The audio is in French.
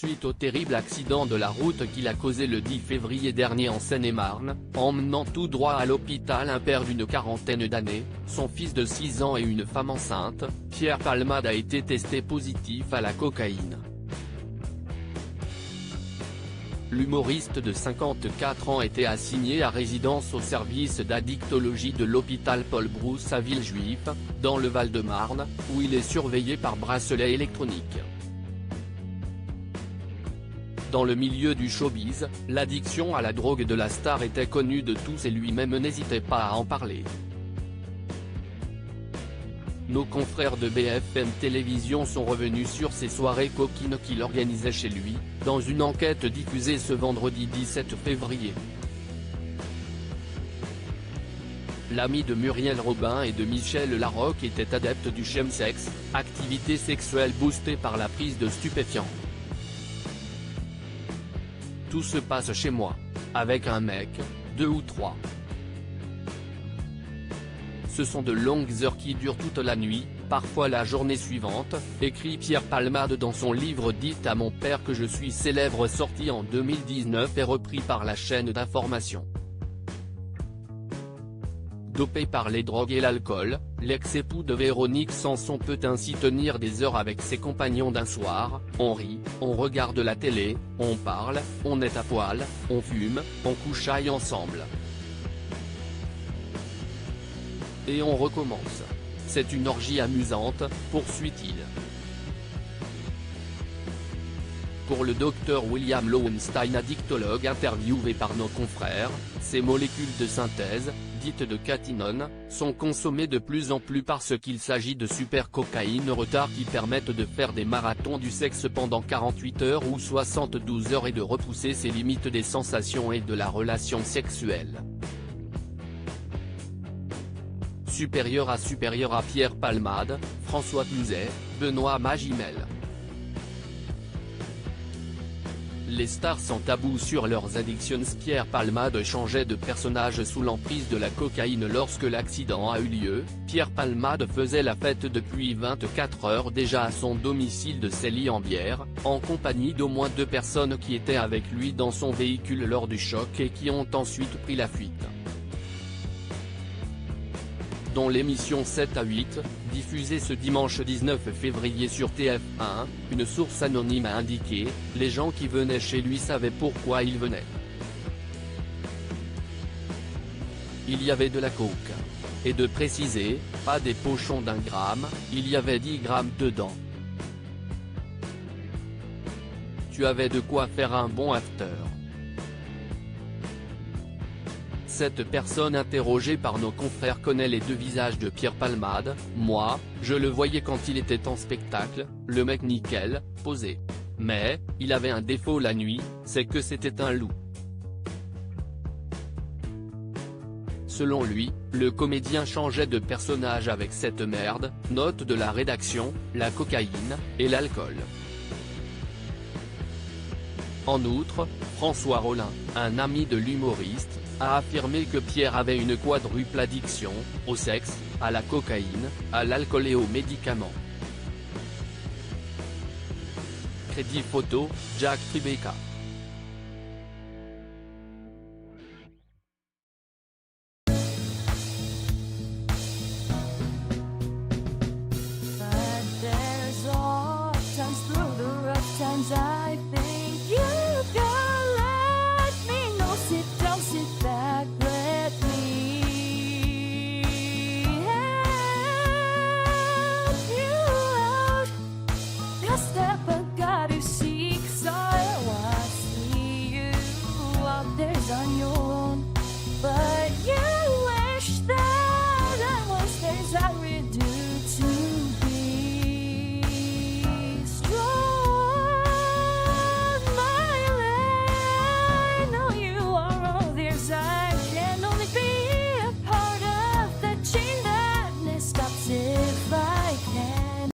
suite au terrible accident de la route qu'il a causé le 10 février dernier en Seine-et-Marne, emmenant tout droit à l'hôpital un père d'une quarantaine d'années, son fils de 6 ans et une femme enceinte. Pierre Palmade a été testé positif à la cocaïne. L'humoriste de 54 ans était assigné à résidence au service d'addictologie de l'hôpital Paul Brousse à Villejuif, dans le Val-de-Marne, où il est surveillé par bracelet électronique. Dans le milieu du showbiz, l'addiction à la drogue de la star était connue de tous et lui-même n'hésitait pas à en parler. Nos confrères de BFM Télévision sont revenus sur ces soirées coquines qu'il organisait chez lui, dans une enquête diffusée ce vendredi 17 février. L'ami de Muriel Robin et de Michel Larocque était adepte du chemsex, activité sexuelle boostée par la prise de stupéfiants. Tout se passe chez moi. Avec un mec, 2 ou 3. Ce sont de longues heures qui durent toute la nuit, parfois la journée suivante, écrit Pierre Palmade dans son livre « Dites à mon père que je suis célèbre » sorti en 2019 et repris par la chaîne d'information. Dopé par les drogues et l'alcool, l'ex-époux de Véronique Sanson peut ainsi tenir des heures avec ses compagnons d'un soir. On rit, on regarde la télé, on parle, on est à poil, on fume, on couchaille ensemble. Et on recommence. C'est une orgie amusante, poursuit-il. Pour le docteur William Lowenstein, addictologue interviewé par nos confrères, ces molécules de synthèse, dites de catinone, sont consommées de plus en plus parce qu'il s'agit de super-cocaïne retard qui permettent de faire des marathons du sexe pendant 48 heures ou 72 heures et de repousser ses limites des sensations et de la relation sexuelle. Supérieur à Pierre Palmade, François Cluzet, Benoît Magimel. Les stars sans tabou sur leurs addictions. Pierre Palmade changeait de personnage sous l'emprise de la cocaïne lorsque l'accident a eu lieu. Pierre Palmade faisait la fête depuis 24 heures déjà à son domicile de Célie-en-Bière, en compagnie d'au moins 2 personnes qui étaient avec lui dans son véhicule lors du choc et qui ont ensuite pris la fuite. Dans l'émission 7 à 8, diffusée ce dimanche 19 février sur TF1, une source anonyme a indiqué « Les gens qui venaient chez lui savaient pourquoi ils venaient. Il y avait de la coke. » Et de préciser « Pas des pochons d'1 gramme, il y avait 10 grammes dedans. Tu avais de quoi faire un bon after. » Cette personne interrogée par nos confrères connaît les 2 visages de Pierre Palmade. « Moi, je le voyais quand il était en spectacle, le mec nickel, posé. Mais, il avait un défaut la nuit, c'est que c'était un loup. » Selon lui, le comédien changeait de personnage avec cette merde, note de la rédaction, la cocaïne, et l'alcool. En outre, François Rollin, un ami de l'humoriste, a affirmé que Pierre avait une quadruple addiction, au sexe, à la cocaïne, à l'alcool et aux médicaments. Crédit photo, Jack Tribeca.